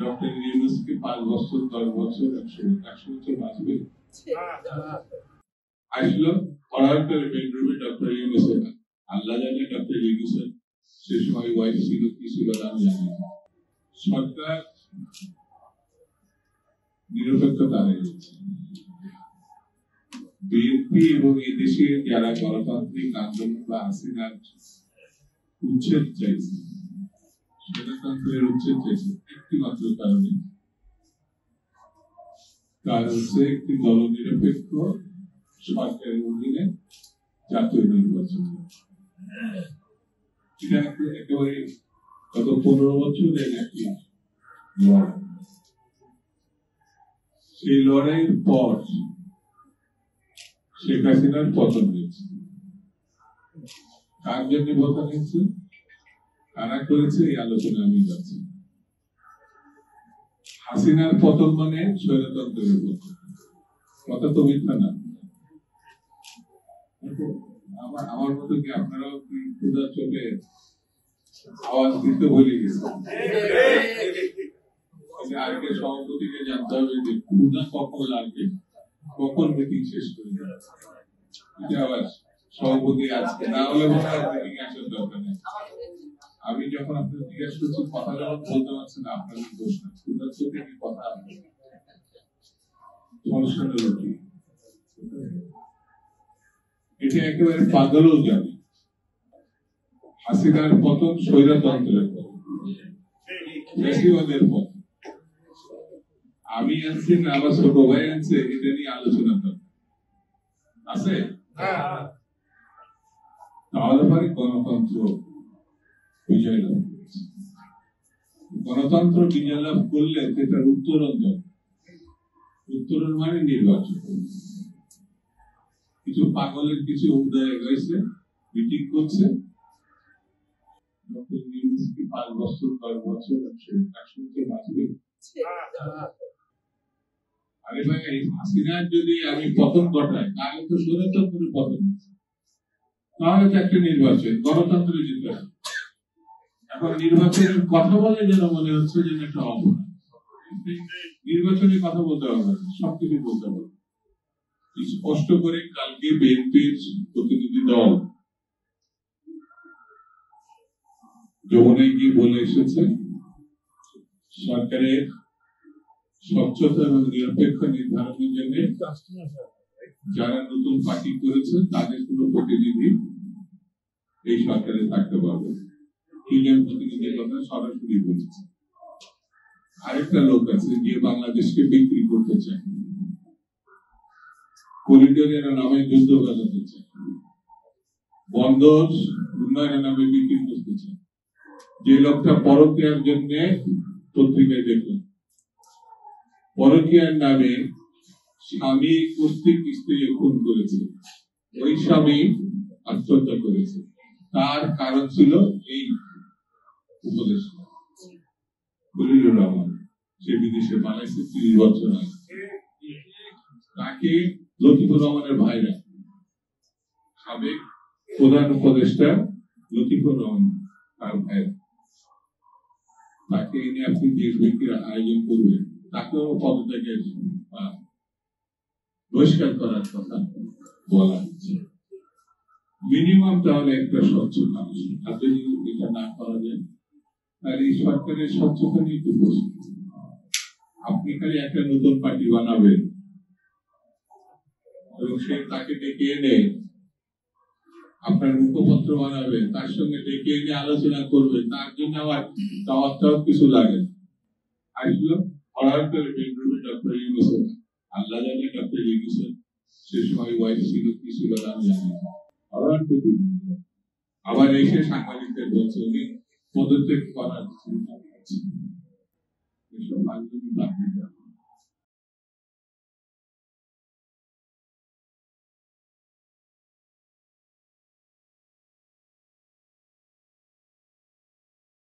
doctor ইউনূসকে 5 বছর 10 বছর 100 বছর বাঁচবে আসলো পড়ার করে বেডরুমে ডক্টর ইউনূসের আল্লাহ জানে ডক্টর ইউনূসের সে সময় ওয়াইফ ছিল কি ছিল আমি জানি না সরকার নিরপেক্ষতা হারিয়েছে বিএনপি এবং এই দেশে যারা গণতান্ত্রিক আন্দোলন বা হাসিনার উচ্ছেদ চাইছে স্বৈরতন্ত্রের উচ্ছেদ চাইছে একটি মাত্র কারণে তার হচ্ছে একটি দলনিরপেক্ষ সরকারের অধীনে জাতীয় নির্বাচন এটা একেবারে গত 15 বছরের একটি লড়াই সেই লড়াইয়ের পর শেখ হাসিনার পতন হয়েছে কার জন্য পতন হয়েছে কারা করেছে এই আলোচনা আমি যাচ্ছি হাসিনার পতন মানে স্বৈরতন্ত্রের পতন কথা তো মিথ্যা না আমার মতো কি আপনারাও কি ক্ষুধার চোখে আওয়াজ দিতে ভুলে গেছেন আজকে সভাপতিকে জানতে হবে যে ক্ষুধা কখন লাগবে কখন মিটিং শেষ করে আবার সভাপতি আজকে না হলে মিটিং আসার দরকার নেই আমি যখন আপনার জিজ্ঞাসা করছি কথা যখন বলতে পারছেন আপনাদের দোষ না ক্ষুধার চোখে কি কথা সমস্যাটা কি এটা একেবারে পাগলও জানে হাসিনার পতন স্বৈরতন্ত্রের পতন বেশিবাদের পতন আমি আনছি না আমার ছোট ভাই আনছে এটা নিয়ে আলোচনা আছে তাহলে পরে গণতন্ত্র বিজয় লাভ গণতন্ত্র বিজয় লাভ করলে সেটার উত্তরণ মানে নির্বাচন কিছু পাগলের কিছু উদয় হয়েছে মিটিং করছে ডক্টর ইউনূসকে 5 বছর 10 বছর 100 বছর বাঁচবে আরে ভাই হাসিনার যদি আমি পতন ঘটাই তাহলে তো স্বৈরতন্ত্রের পতন তাহলে তো একটা নির্বাচন গণতন্ত্র জিতে এখন নির্বাচনের কথা বলে যেন মনে হচ্ছে যে একটা অপরাধ নির্বাচনের কথা বলতে হবে সবকিছু বলতে হবে স্পষ্ট করে কালকে বিএনপির প্রতিনিধি দল যমুনায় গিয়ে বলে এসেছে সরকারের স্বচ্ছতা এবং নিরপেক্ষ নির্ধারণের জন্য যারা নতুন পার্টি করেছে তাদের কোনো প্রতিনিধি এই সরকারে থাকতে পারবে তিনজন প্রতিনিধির কথা সরাসরি বলেছে আরেকটা লোক আছে যে বাংলাদেশকে বিক্রি করতে চায় করিডোরের নামে যুদ্ধ বাজাতে চায় বন্দর উন্নয়নের নামে বিক্রি করতে চায় যে লোকটা পরকীয়ার জন্য পত্রিকায় দেখলাম পরকীয়ার নামে স্বামী কর্তৃক স্ত্রী খুন করেছে ওই স্বামী আত্মহত্যা করেছে তার কারণ ছিল এই উপদেশ খলিলুর রহমান সে বিদেশে পালাইছে 30 বছর আগে তাকে লতিফুর রহমানের ভাইরা সাবেক প্রধান উপদেষ্টা লতিফুর রহমান তার ভাইরা তাকে এনে আপনি দেশ বিক্রির আয়োজন করবেন তাকেও পদত্যাগের বহিষ্কার করার কথা বলা হচ্ছে মিনিমাম তাহলে একটা স্বচ্ছ কাজ আর যদি এটা না করা যায় তাহলে এই সরকারের স্বচ্ছতা নিয়ে একটু প্রশ্ন আপনি খালি একটা নতুন পার্টি বানাবেন এবং সে তাকে ডেকে এনে আপনার মুখপত্র বানাবেন তার সঙ্গে ডেকে এনে আলোচনা করবেন তার জন্য আবার তাওয়াক্কাল কিছু লাগে আসলো পড়ার করে বেডরুমে ডক্টর ইউনূসের আল্লাহ জানে ডক্টর ইউনূসের সে সময় ওয়াইফ ছিল কি ছিল আমি জানি আবার এসে সাংবাদিকদের বলছে উনি পদত্যাগ করার চিন্তা করছেন এসব বাদ দিতে